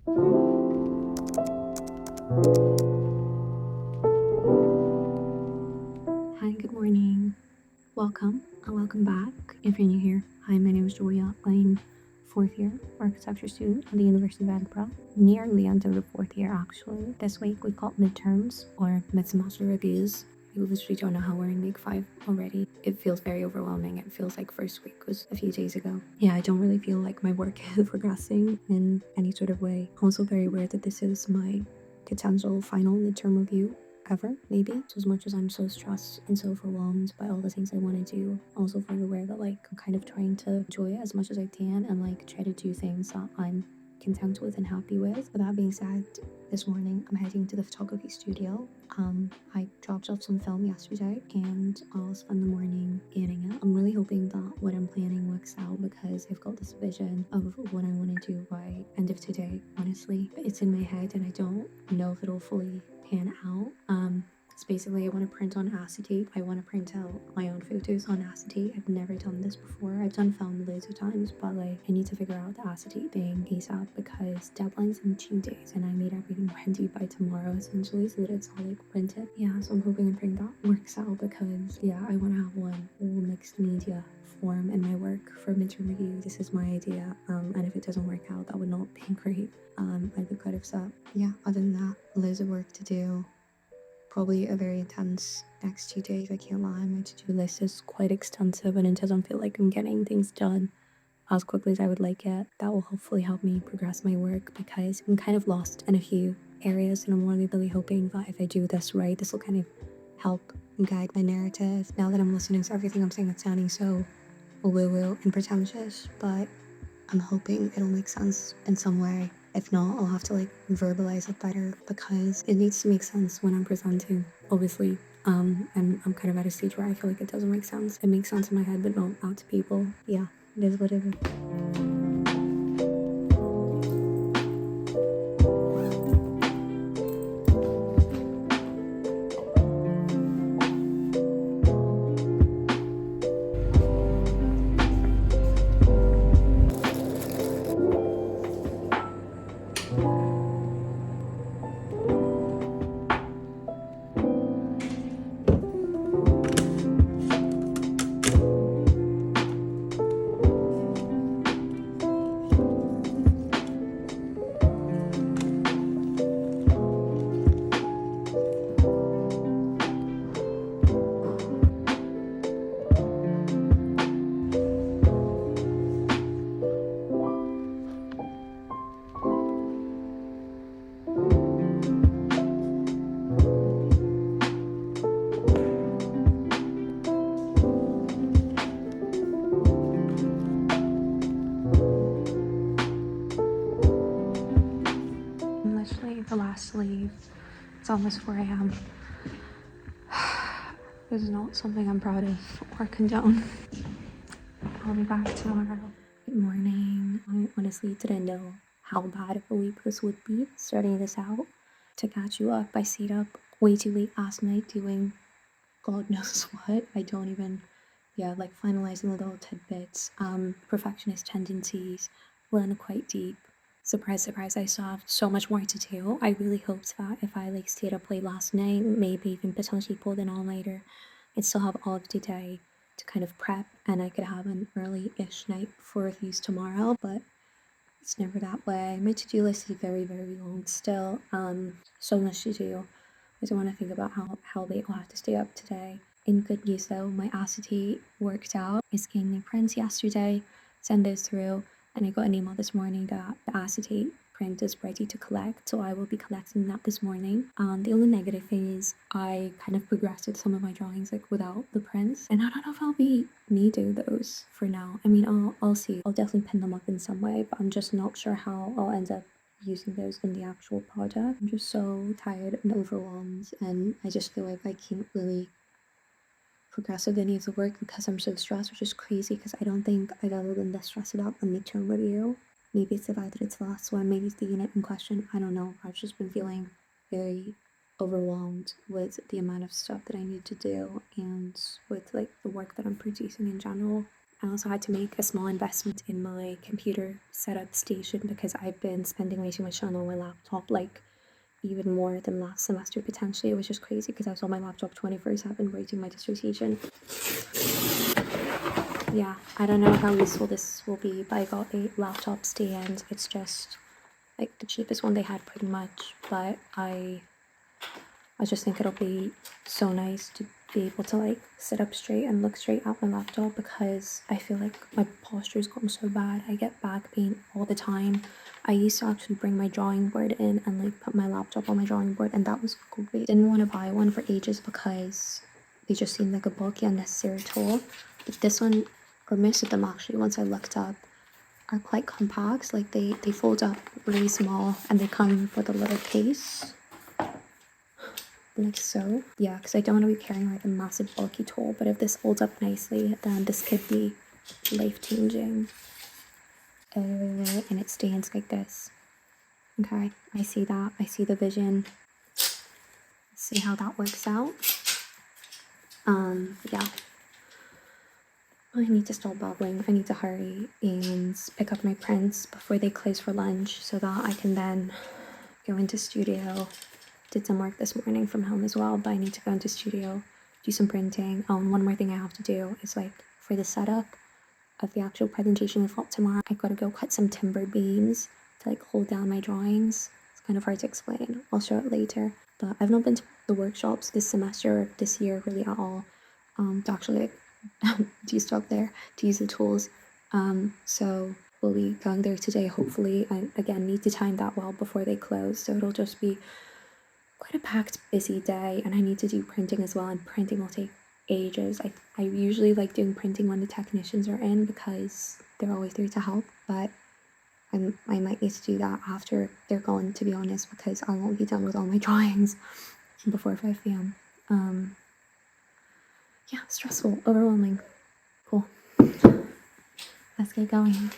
Hi, good morning. Welcome and welcome back. If you're new here, hi, my name is Julia. I'm fourth year architecture student at the University of Edinburgh. Nearing the end of the fourth year, actually. This week we've got midterms or mid-semester reviews. We literally don't know how we're in week 5 already. It feels very overwhelming. It feels like first week was a few days ago. Yeah, I don't really feel like my work is progressing in any sort of way. I'm also very aware that this is my potential final midterm review ever, maybe. So as much as I'm so stressed and so overwhelmed by all the things I want to do, I'm also very aware that like I'm kind of trying to enjoy it as much as I can and like try to do things that I'm content with and happy with. But that being said, this morning I'm heading to the photography studio. I dropped off some film yesterday and I'll spend the morning editing it. I'm really hoping that what I'm planning works out because I've got this vision of what I want to do by end of today, honestly. But it's in my head and I don't know if it'll fully pan out. It's basically I want to print on acetate. I want to print out my own photos on acetate. I've never done this before. I've done film loads of times, but like I need to figure out the acetate thing ASAP because deadline's in 2 days and I need everything ready by tomorrow essentially so that it's all like printed. Yeah, so I'm hoping and praying that works out because yeah, I want to have one whole mixed media form in my work for midterm reviews. This is my idea, and if it doesn't work out, that would not be great. I'd be quite upset. Yeah, other than that, loads of work to do. Probably a very intense next 2 days, I can't lie. My to-do list is quite extensive and it doesn't feel like I'm getting things done as quickly as I would like it. That will hopefully help me progress my work because I'm kind of lost in a few areas and I'm really hoping that if I do this right, this will kind of help guide my narrative. Now that I'm listening to everything I'm saying, it's sounding so woo-woo and pretentious, but I'm hoping it'll make sense in some way. If not, I'll have to like verbalize it better because it needs to make sense when I'm presenting, obviously. And I'm kind of at a stage where I feel like it doesn't make sense. It makes sense in my head, but not out to people. Yeah, it is what it is. Literally the last sleeve. It's almost 4 a.m. This is not something I'm proud of or condone. I'll be back tomorrow. Good morning. I honestly didn't know how bad of a week this would be starting this out. To catch you up, I stayed up way too late last night doing God knows what. I don't even, yeah, like finalizing little tidbits. Perfectionist tendencies run quite deep. Surprise, surprise, I still have so much more to do. I really hoped that if I like stayed up late last night, maybe even potentially pulled an all-nighter, I'd still have all of the day to kind of prep and I could have an early-ish night for reviews tomorrow, but it's never that way. My to-do list is very long still. So much to do. I don't want to think about how late I'll have to stay up today. In good news though, my acetate worked out. I scanned my prints yesterday, sent those through, and I got an email this morning that the acetate print is ready to collect, so I will be collecting that this morning. The only negative thing is I kind of progressed with some of my drawings like without the prints, and I don't know if I'll be needing those for now. I mean, I'll see. I'll definitely pin them up in some way, but I'm just not sure how I'll end up using those in the actual product. I'm just so tired and overwhelmed, and I just feel like I can't really progress with any of the work because I'm so stressed, which is crazy because I don't think I've ever been this stressed about a midterm review. Maybe it's the fact that it's the last one, maybe it's the unit in question, I don't know. I've just been feeling very overwhelmed with the amount of stuff that I need to do and with like the work that I'm producing in general. I also had to make a small investment in my computer setup station because I've been spending way too much time on my laptop, like even more than last semester potentially. It was just crazy because I was on my laptop 24/7 writing my dissertation. Yeah, I don't know how useful this will be, but I got a laptop stand. It's just like the cheapest one they had pretty much, but I just think it'll be so nice to be able to like sit up straight and look straight at my laptop because I feel like my posture's gotten so bad. I get back pain all the time. I used to actually bring my drawing board in and like put my laptop on my drawing board, and that was great. Didn't want to buy one for ages because they just seemed like a bulky, unnecessary tool. But this one, or most of them actually, once I looked up, are quite compact. Like they fold up really small and they come with a little case. Like so. Yeah, because I don't want to be carrying like a massive bulky tool, but if this holds up nicely, then this could be life-changing. And it stands like this. Okay, I see that. I see the vision. Let's see how that works out. Yeah. I need to stop babbling. I need to hurry and pick up my prints before they close for lunch so that I can then go into studio. Did some work this morning from home as well, but I need to go into studio, do some printing. One more thing I have to do is like for the setup of the actual presentation we've got tomorrow, I've got to go cut some timber beams to like hold down my drawings. It's kind of hard to explain. I'll show it later. But I've not been to the workshops this semester or this year really at all to actually do stuff there, to use the tools. So we'll be going there today, hopefully. I, again, need to time that well before they close, so it'll just be quite a packed, busy day, and I need to do printing as well, and printing will take ages. I usually like doing printing when the technicians are in because they're always there to help, but I might need to do that after they're gone, to be honest, because I won't be done with all my drawings before 5 p.m. Yeah, stressful, overwhelming. Cool. Let's get going.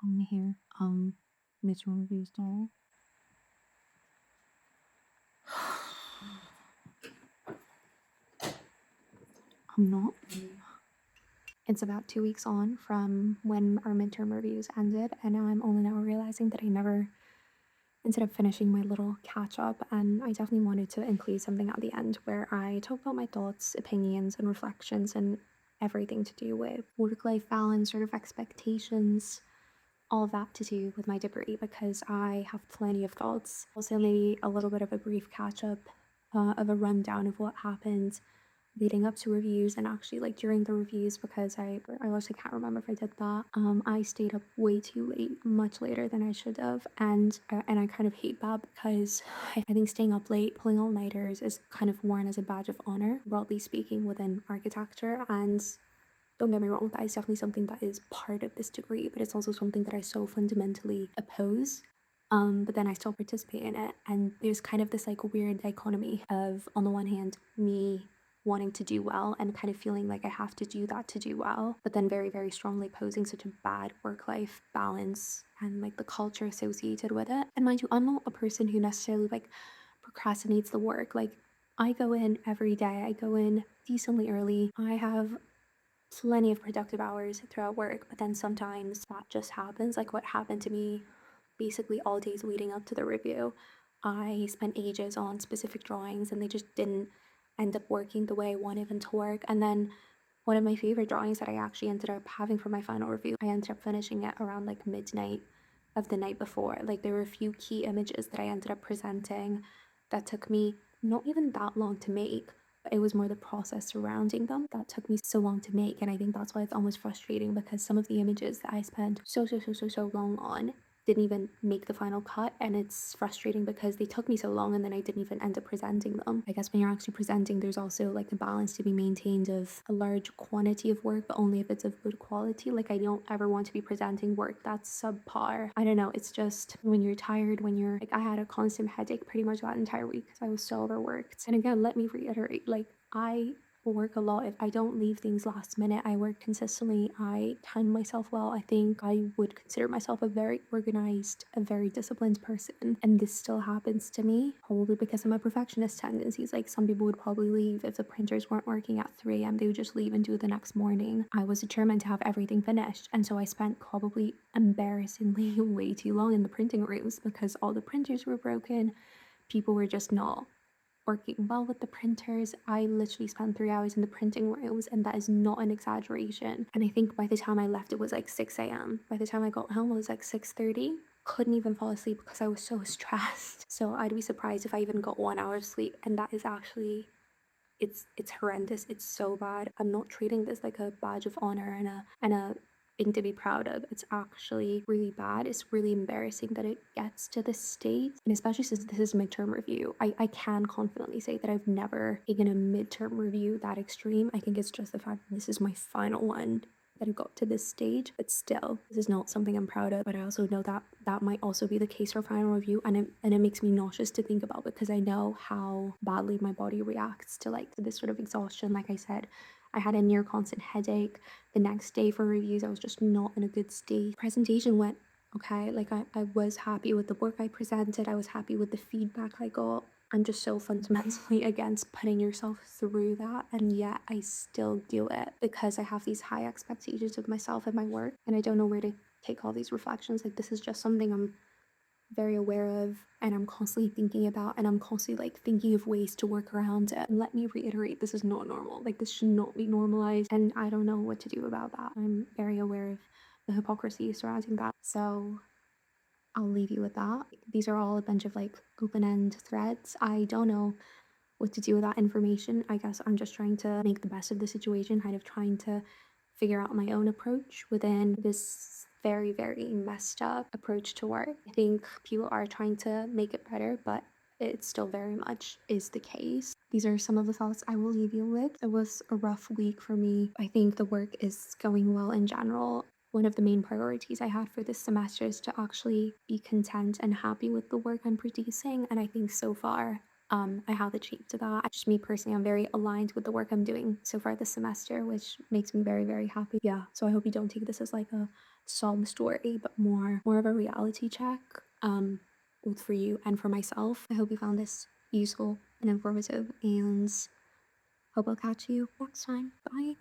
On here, midterm review style. I'm not. It's about 2 weeks on from when our midterm reviews ended, and I'm only now realizing that I never ended up finishing my little catch up, and I definitely wanted to include something at the end where I talk about my thoughts, opinions, and reflections, and everything to do with work-life balance, sort of expectations, all of that to do with my degree, because I have plenty of thoughts. Also, maybe a little bit of a brief catch up of a rundown of what happened leading up to reviews and actually like during the reviews, because I also can't remember if I did that. I stayed up way too late, much later than I should have, and I kind of hate that because I think staying up late, pulling all-nighters is kind of worn as a badge of honor, broadly speaking, within architecture. And don't get me wrong, that is definitely something that is part of this degree, but it's also something that I so fundamentally oppose. But then I still participate in it, and there's kind of this like weird dichotomy of, on the one hand, me wanting to do well and kind of feeling like I have to do that to do well, but then very, very strongly opposing such a bad work-life balance and like the culture associated with it. And mind you, I'm not a person who necessarily like procrastinates the work. Like, I go in every day, I go in decently early, I have plenty of productive hours throughout work, but then sometimes that just happens, like what happened to me basically all days leading up to the review. I spent ages on specific drawings and they just didn't end up working the way I wanted them to work. And then one of my favorite drawings that I actually ended up having for my final review, I ended up finishing it around like midnight of the night before. Like, there were a few key images that I ended up presenting that took me not even that long to make, but it was more the process surrounding them that took me so long to make. And I think that's why it's almost frustrating, because some of the images that I spent so long on didn't even make the final cut, and it's frustrating because they took me so long and then I didn't even end up presenting them. I guess when you're actually presenting, there's also like a balance to be maintained of a large quantity of work, but only if it's of good quality. Like, I don't ever want to be presenting work that's subpar. I don't know, it's just when you're tired, when you're like, I had a constant headache pretty much that entire week because I was so overworked. And again, let me reiterate, like, I work a lot. If I don't leave things last minute, I work consistently, I time myself well. I think I would consider myself a very organized, a very disciplined person, and this still happens to me, probably because of my perfectionist tendencies. Like, some people would probably leave if the printers weren't working at 3 a.m. They would just leave and do it the next morning. I was determined to have everything finished, and so I spent probably embarrassingly way too long in the printing rooms because all the printers were broken. People were just not working well with the printers. I literally spent 3 hours in the printing rooms, and that is not an exaggeration. And I think by the time I left, it was like 6 a.m. By the time I got home, it was like 6:30. Couldn't even fall asleep because I was so stressed. So I'd be surprised if I even got 1 hour of sleep, and that is actually, it's horrendous. It's so bad. I'm not treating this like a badge of honor and a thing to be proud of. It's actually really bad. It's really embarrassing that it gets to this state. And especially since this is midterm review, I can confidently say that I've never taken a midterm review that extreme. I think it's just the fact that this is my final one that I got to this stage, but still, this is not something I'm proud of. But I also know that that might also be the case for final review, and it makes me nauseous to think about, because I know how badly my body reacts to like this sort of exhaustion. Like I said, I had a near constant headache. The next day for reviews, I was just not in a good state. Presentation went okay. Like, I was happy with the work I presented. I was happy with the feedback I got. I'm just so fundamentally against putting yourself through that, and yet I still do it because I have these high expectations of myself and my work, and I don't know where to take all these reflections. Like, this is just something I'm very aware of, and I'm constantly thinking about, and I'm constantly like thinking of ways to work around it. And let me reiterate, this is not normal. Like, this should not be normalized, and I don't know what to do about that. I'm very aware of the hypocrisy surrounding that. So I'll leave you with that. These are all a bunch of like open-end threads. I don't know what to do with that information. I guess I'm just trying to make the best of the situation, kind of trying to figure out my own approach within this very, very messed up approach to work. I think people are trying to make it better, but it still very much is the case. These are some of the thoughts I will leave you with. It was a rough week for me. I think the work is going well in general. One of the main priorities I had for this semester is to actually be content and happy with the work I'm producing, and I think so far I have achieved that. Just me personally, I'm very aligned with the work I'm doing so far this semester, which makes me very, very happy. Yeah, so I hope you don't take this as like a sob story, but more of a reality check, both for you and for myself. I hope you found this useful and informative, and hope I'll catch you next time. Bye.